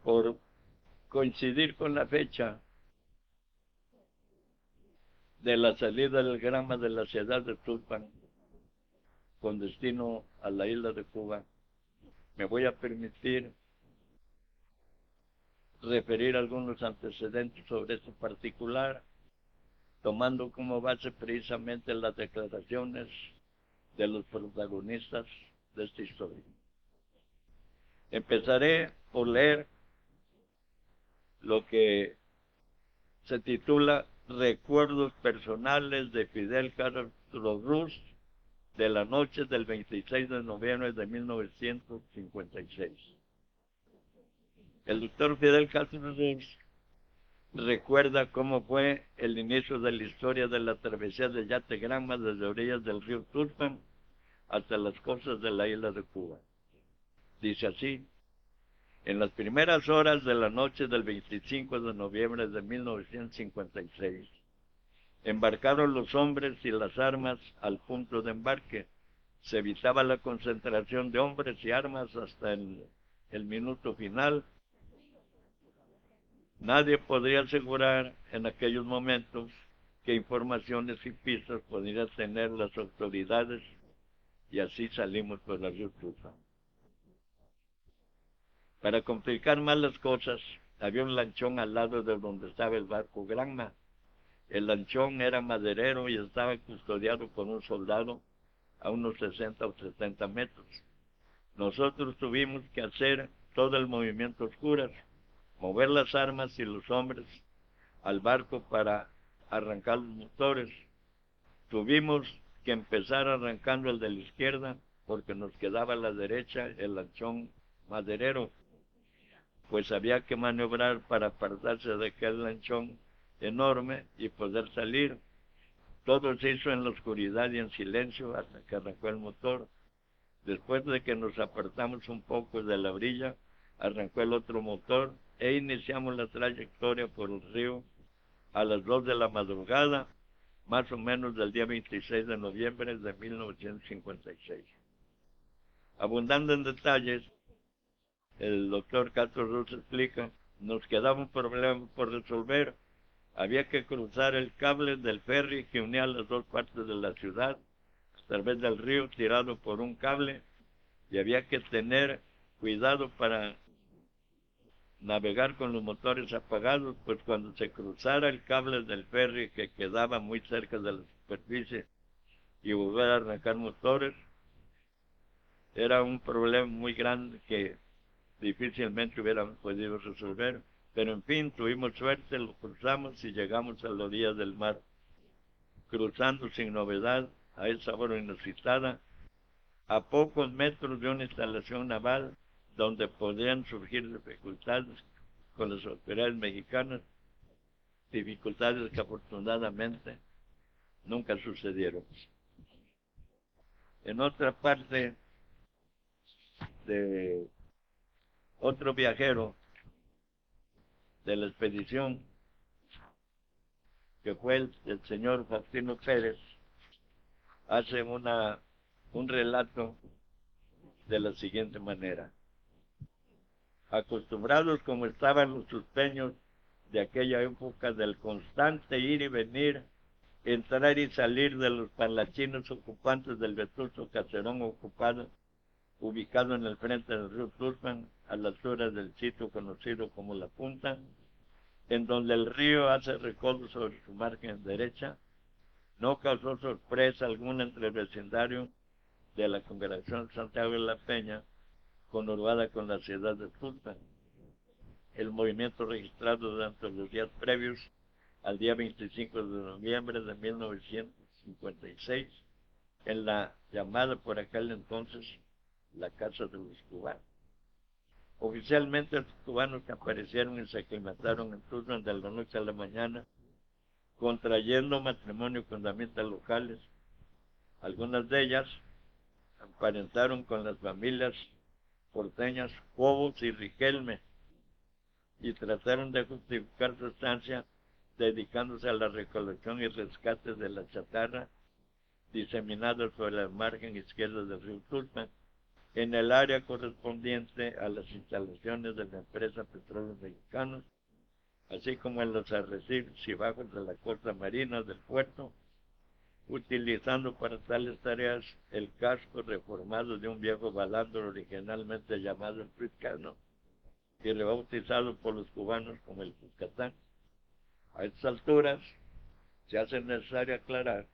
por coincidir con la fecha de la salida del Granma de la ciudad de Tulpan con destino a la isla de Cuba, me voy a permitir referir algunos antecedentes sobre este particular, tomando como base precisamente las declaraciones de los protagonistas de esta historia. Empezaré por leer lo que se titula Recuerdos personales de Fidel Castro Ruz de la noche del 26 de noviembre de 1956. El doctor Fidel Castro Ruz recuerda cómo fue el inicio de la historia de la travesía de Yate Granma desde orillas del río Tulpan hasta las costas de la isla de Cuba. Dice así: en las primeras horas de la noche del 25 de noviembre de 1956, embarcaron los hombres y las armas al punto de embarque. Se evitaba la concentración de hombres y armas hasta el minuto final. Nadie podría asegurar en aquellos momentos qué informaciones y pistas podrían tener las autoridades, y así salimos por la ruta. Para complicar más las cosas, había un lanchón al lado de donde estaba el barco Granma. El lanchón era maderero y estaba custodiado por un soldado a unos 60 o 70 metros. Nosotros tuvimos que hacer todo el movimiento a oscuras, mover las armas y los hombres al barco para arrancar los motores. Tuvimos que empezar arrancando el de la izquierda porque nos quedaba a la derecha el lanchón maderero, pues había que maniobrar para apartarse de aquel lanchón enorme y poder salir. Todo se hizo en la oscuridad y en silencio hasta que arrancó el motor. Después de que nos apartamos un poco de la orilla, arrancó el otro motor e iniciamos la trayectoria por el río a las 2 de la madrugada, más o menos del día 26 de noviembre de 1956. Abundando en detalles, el doctor Castro Ruz explica: nos quedaba un problema por resolver. Había que cruzar el cable del ferry que unía las dos partes de la ciudad a través del río tirado por un cable, y había que tener cuidado para navegar con los motores apagados, pues cuando se cruzara el cable del ferry que quedaba muy cerca de la superficie y volver a arrancar motores, era un problema muy grande que difícilmente hubiéramos podido resolver. Pero en fin, tuvimos suerte, lo cruzamos y llegamos a la orilla del mar, cruzando sin novedad a esa hora inusitada, a pocos metros de una instalación naval donde podrían surgir dificultades con las autoridades mexicanas, dificultades que afortunadamente nunca sucedieron. En otra parte de otro viajero de la expedición, que fue el señor Faustino Pérez, hace un relato de la siguiente manera: acostumbrados como estaban los suspeños de aquella época del constante ir y venir, entrar y salir de los parlachinos ocupantes del vetusto caserón ocupado, ubicado en el frente del río Tulpan, a la altura del sitio conocido como La Punta, en donde el río hace recodo sobre su margen derecha, no causó sorpresa alguna entre el vecindario de la congregación de Santiago de la Peña, conurbada con la ciudad de Tulpan. El movimiento registrado durante los días previos al día 25 de noviembre de 1956 en la llamada por aquel entonces la Casa de los Cubanos. Oficialmente los cubanos que aparecieron y se aclimataron en Tulpan de la noche a la mañana, contrayendo matrimonio con damitas locales. Algunas de ellas emparentaron con las familias porteñas Cobos y Riquelme y trataron de justificar su estancia dedicándose a la recolección y rescate de la chatarra diseminada sobre la margen izquierda del río Tulpan. en el área correspondiente a las instalaciones de la empresa Petróleos Mexicanos, así como en los arrecifes y bajos de la costa marina del puerto, utilizando para tales tareas el casco reformado de un viejo balandro originalmente llamado el Tuicano y rebautizado por los cubanos como el Yucatán. A estas alturas se hace necesario aclarar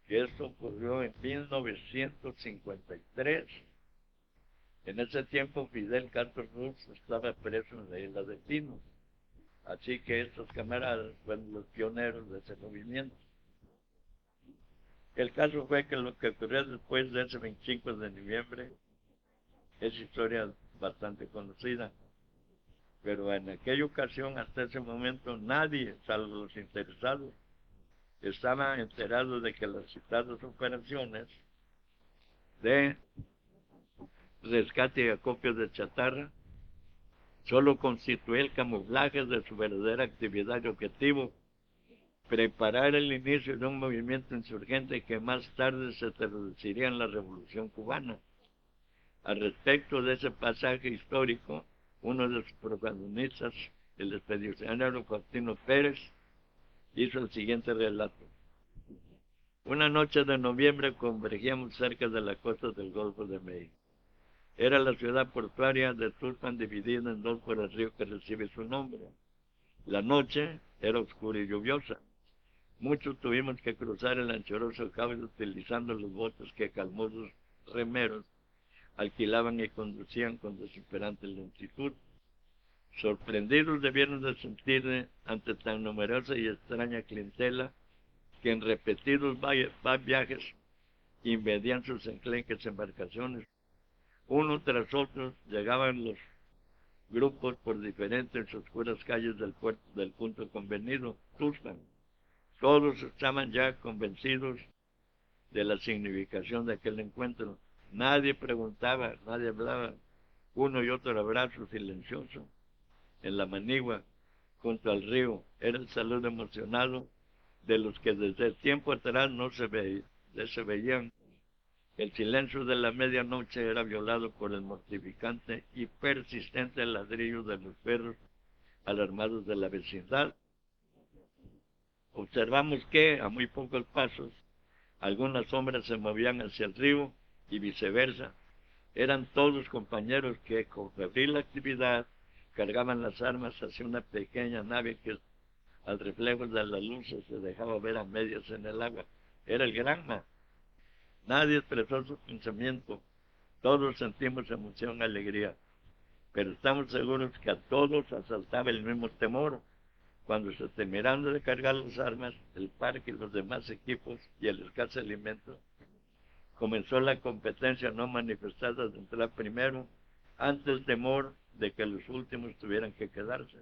que esto ocurrió en 1953. En ese tiempo Fidel Castro Ruz estaba preso en la isla de Pinos, así que estos camaradas fueron los pioneros de ese movimiento. El caso fue que lo que ocurrió después de ese 25 de noviembre es historia bastante conocida, pero en aquella ocasión, hasta ese momento, nadie, salvo los interesados, estaba enterado de que las citadas operaciones de rescate y acopio de chatarra solo constituía el camuflaje de su verdadera actividad y objetivo: preparar el inicio de un movimiento insurgente que más tarde se traduciría en la Revolución Cubana. Al respecto de ese pasaje histórico, uno de sus protagonistas, el expedicionario Faustino Pérez, hizo el siguiente relato. Una noche de noviembre convergíamos cerca de la costa del Golfo de México. Era la ciudad portuaria de Tulpan, dividida en dos por el río que recibe su nombre. La noche era oscura y lluviosa. Muchos tuvimos que cruzar el anchuroso cauce utilizando los botes que calmosos remeros alquilaban y conducían con desesperante lentitud. Sorprendidos debieron de sentir ante tan numerosa y extraña clientela que en repetidos viajes invadían sus enclenques embarcaciones. Uno tras otro llegaban los grupos por diferentes oscuras calles del punto convenido, Tuxpan. Todos estaban ya convencidos de la significación de aquel encuentro. Nadie preguntaba, nadie hablaba. Uno y otro abrazo silencioso en la manigua junto al río. Era el saludo emocionado de los que desde tiempo atrás no se veían. El silencio de la medianoche era violado por el mortificante y persistente ladrillo de los perros alarmados de la vecindad. Observamos que, a muy pocos pasos, algunas sombras se movían hacia el río y viceversa. Eran todos compañeros que, con febril actividad, cargaban las armas hacia una pequeña nave que, al reflejo de las luces, se dejaba ver a medias en el agua. Era el Granma. Nadie expresó su pensamiento. Todos sentimos emoción, alegría. Pero estamos seguros que a todos asaltaba el mismo temor. Cuando se terminaron de cargar las armas, el parque y los demás equipos y el escaso alimento, comenzó la competencia no manifestada de entrar primero, ante el temor de que los últimos tuvieran que quedarse.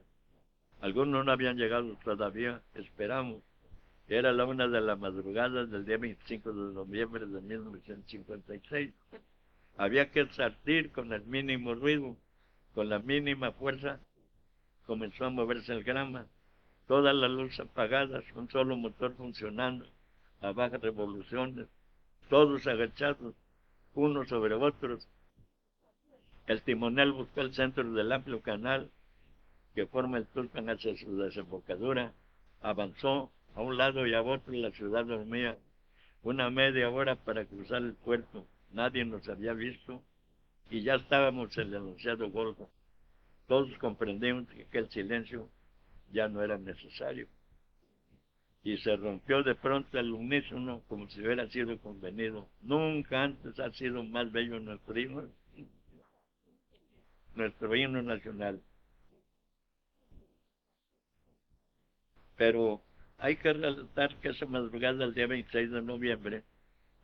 Algunos no habían llegado todavía, esperamos. Era la 1 de la madrugada del día 25 de noviembre de 1956. Había que partir con el mínimo ruido, con la mínima fuerza. Comenzó a moverse el Granma. Todas las luces apagadas, un solo motor funcionando a bajas revoluciones, todos agachados, unos sobre otros. El timonel buscó el centro del amplio canal que forma el Tulpan hacia su desembocadura. Avanzó a un lado y a otro. La ciudad dormía. Una media hora para cruzar el puerto. Nadie nos había visto y ya estábamos en el anunciado golfo. Todos comprendimos que el silencio ya no era necesario. Y se rompió de pronto el unísono como si hubiera sido convenido. Nunca antes ha sido más bello nuestro himno nacional. Pero hay que relatar que esa madrugada del día 26 de noviembre,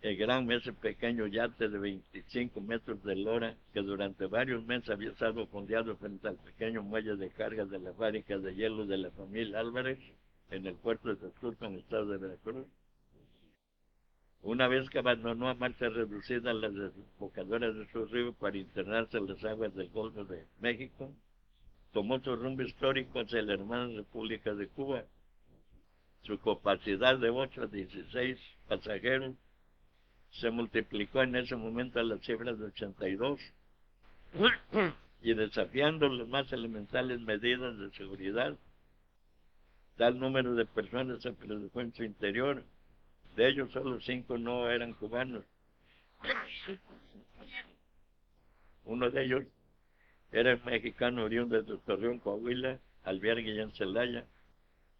el Granma, ese pequeño yate de 25 metros de lora, que durante varios meses había estado fondeado frente al pequeño muelle de carga de la fábrica de hielo de la familia Álvarez, en el puerto de Texcoco, en el estado de Veracruz. Una vez que abandonó a marcha reducida las desembocaduras de su río para internarse en las aguas del Golfo de México, tomó su rumbo histórico hacia la hermana República de Cuba. Su capacidad de 8 a 16 pasajeros se multiplicó en ese momento a las cifras de 82, y desafiando las más elementales medidas de seguridad, tal número de personas se produjo en su interior. De ellos solo 5 no eran cubanos. Uno de ellos era el mexicano oriundo de Torreón, Coahuila, albergue ya en Celaya,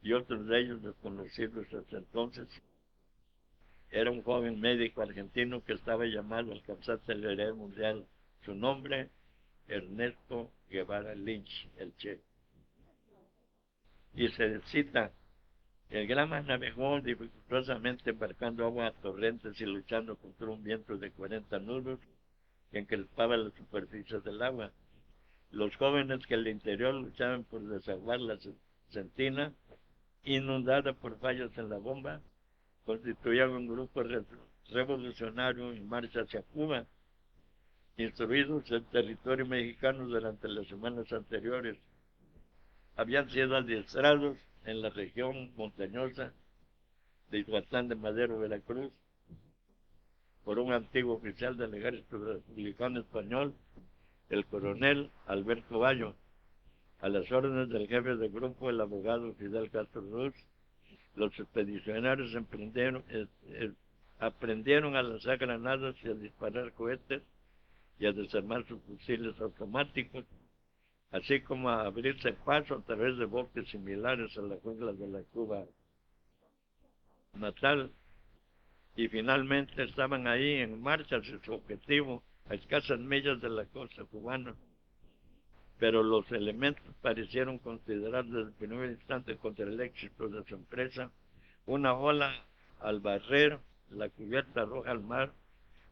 y otros de ellos desconocidos hasta entonces. Era un joven médico argentino que estaba llamado a alcanzar celebridad mundial. Su nombre, Ernesto Guevara Lynch, el Che. Y se cita: el Granma navegó dificultosamente embarcando agua a torrentes y luchando contra un viento de 40 nudos que encrespaba la superficie del agua. Los jóvenes que al interior luchaban por desaguar la Sentina, inundada por fallas en la bomba, constituían un grupo revolucionario en marcha hacia Cuba, instruidos en territorio mexicano durante las semanas anteriores. Habían sido adiestrados en la región montañosa de Iguatlán de Madero, Veracruz, por un antiguo oficial del ejército republicano español, el coronel Alberto Bayo, a las órdenes del jefe del grupo, el abogado Fidel Castro Ruz. Los expedicionarios aprendieron a lanzar granadas y a disparar cohetes y a desarmar sus fusiles automáticos, así como a abrirse paso a través de bosques similares a las junglas de la Cuba natal, y finalmente estaban ahí en marcha hacia su objetivo, a escasas millas de la costa cubana. Pero los elementos parecieron considerar desde el primer instante contra el éxito de su empresa una ola al barrer la cubierta roja al mar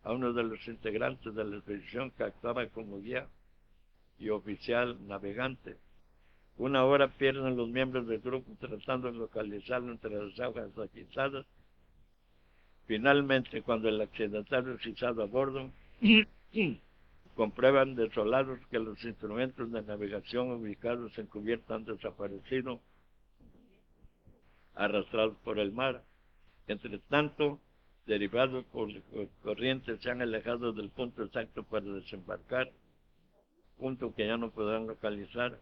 a uno de los integrantes de la expedición que actuaba como guía y oficial navegante. Una hora pierden los miembros del grupo tratando de localizarlo entre las aguas aquizadas. Finalmente, cuando el accidentado es izado a bordo, comprueban desolados que los instrumentos de navegación ubicados en cubierta han desaparecido, arrastrados por el mar. Entre tanto, derivados por corrientes, se han alejado del punto exacto para desembarcar, punto que ya no podrán localizar.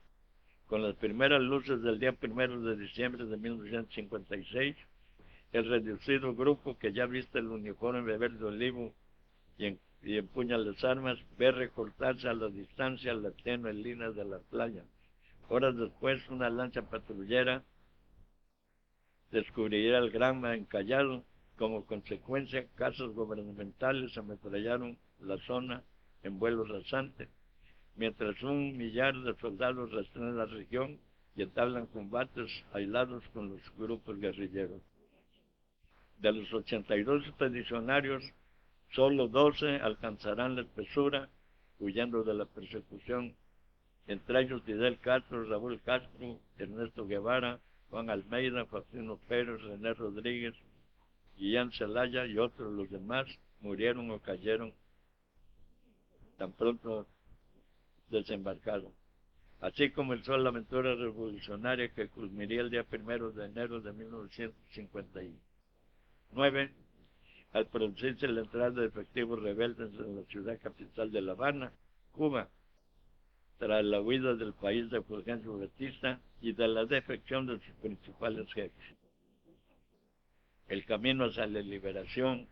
Con las primeras luces del día 1 de diciembre de 1956, el reducido grupo, que ya viste el uniforme verde olivo y empuña las armas, ve recortarse a la distancia la tenue línea de la playa. Horas después, una lancha patrullera descubriría el Granma encallado. Como consecuencia, casas gubernamentales ametrallaron la zona en vuelo rasante, mientras 1 millar de soldados rastrean la región y entablan combates aislados con los grupos guerrilleros. De los 82 expedicionarios, solo 12 alcanzarán la espesura, huyendo de la persecución, entre ellos Fidel Castro, Raúl Castro, Ernesto Guevara, Juan Almeida, Faustino Pérez, René Rodríguez, Guillán Celaya y otros. Los demás murieron o cayeron tan pronto desembarcaron. Así comenzó la aventura revolucionaria que culminaría el día 1 de enero de 1959, al producirse la entrada de efectivos rebeldes en la ciudad capital de La Habana, Cuba, tras la huida del país de Fulgencio Batista y de la defección de sus principales jefes. El camino hacia la liberación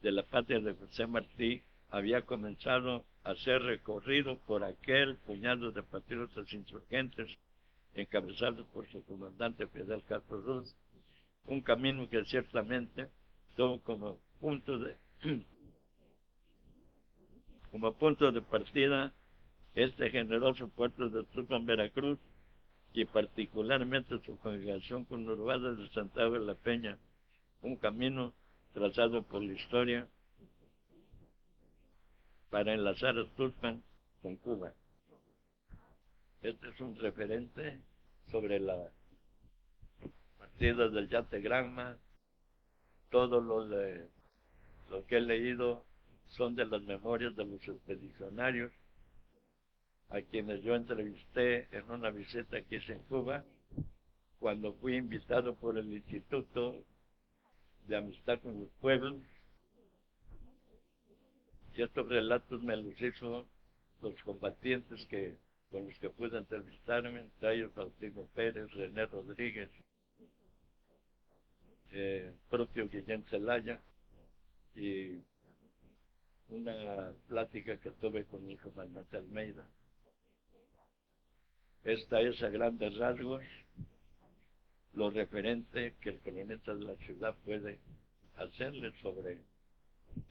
de la patria de José Martí había comenzado a ser recorrido por aquel puñado de patriotas insurgentes encabezados por su comandante Fidel Castro Ruz, un camino que ciertamente tuvo como punto de partida este generoso puerto de Tuxpan, Veracruz, y particularmente su congregación conurbada de Santiago de la Peña, un camino trazado por la historia para enlazar a Tuxpan con Cuba. Este es un referente sobre la partida del Yate Granma. Todo lo que he leído son de las memorias de los expedicionarios, a quienes yo entrevisté en una visita que hice en Cuba, cuando fui invitado por el Instituto de Amistad con los Pueblos Y estos relatos me los hizo los combatientes con los que pude entrevistarme, entre ellos Faustino Pérez, René Rodríguez, propio Guillén Celaya, y una plática que tuve con mi hijo Manuel Almeida. Esta es a grandes rasgos lo referente que el cronista de la ciudad puede hacerle sobre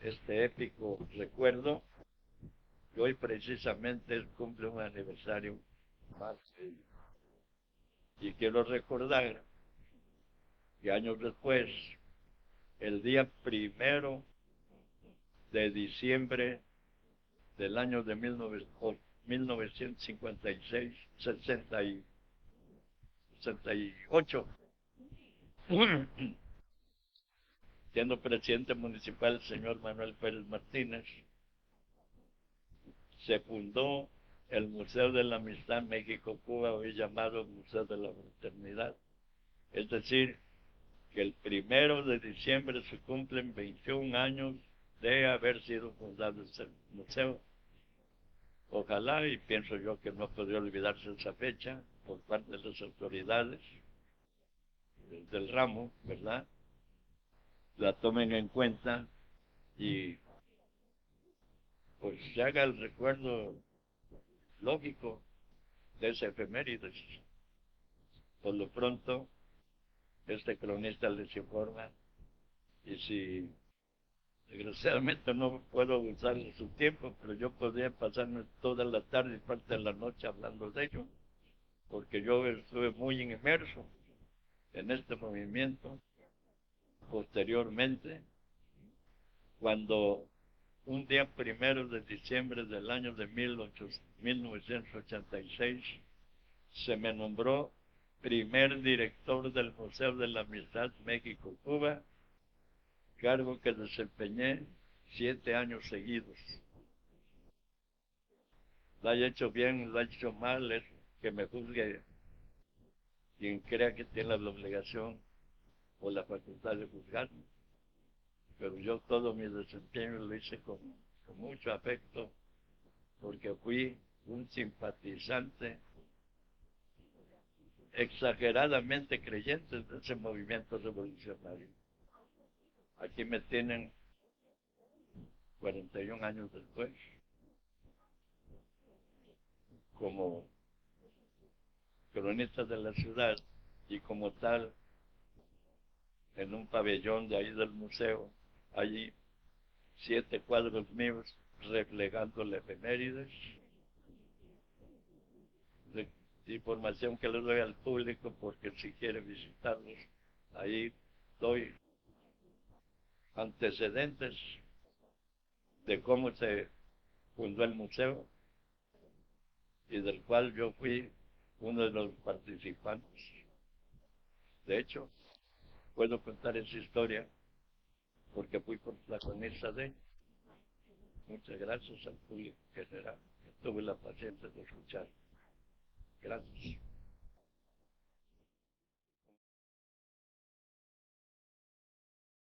este épico recuerdo, que hoy precisamente cumple un aniversario más. Y quiero recordar que años después, el día 1 de diciembre del año de 1956, 68, siendo presidente municipal el señor Manuel Pérez Martínez, se fundó el Museo de la Amistad México-Cuba, hoy llamado Museo de la Fraternidad. Es decir, que el 1 de diciembre se cumplen 21 años de haber sido fundado este museo. Ojalá, y pienso yo que no podría olvidarse esa fecha por parte de las autoridades del ramo, ¿verdad? La tomen en cuenta y pues se haga el recuerdo lógico de ese efemérides. Por lo pronto, este cronista les informa, y si desgraciadamente no puedo usar su tiempo, pero yo podría pasarme toda la tarde y parte de la noche hablando de ello, porque yo estuve muy inmerso en este movimiento. Posteriormente, cuando un día 1 de diciembre del año de 1986 se me nombró primer director del Museo de la Amistad México-Cuba, cargo que desempeñé 7 años seguidos. Lo haya hecho bien, lo haya hecho mal, es que me juzgue quien crea que tiene la obligación o la facultad de juzgarme. Pero yo todo mi desempeño lo hice con mucho afecto, porque fui un simpatizante exageradamente creyente de ese movimiento revolucionario. Aquí me tienen 41 años después, como cronista de la ciudad, y como tal, en un pabellón de ahí del museo, allí 7 cuadros míos reflejando la efemérides, de información que les doy al público porque si quiere visitarlos, ahí doy antecedentes de cómo se fundó el museo y del cual yo fui uno de los participantes. De hecho, puedo contar esa historia porque fui protagonista de ella. Muchas gracias al público general que tuve la paciencia de escuchar. Gracias.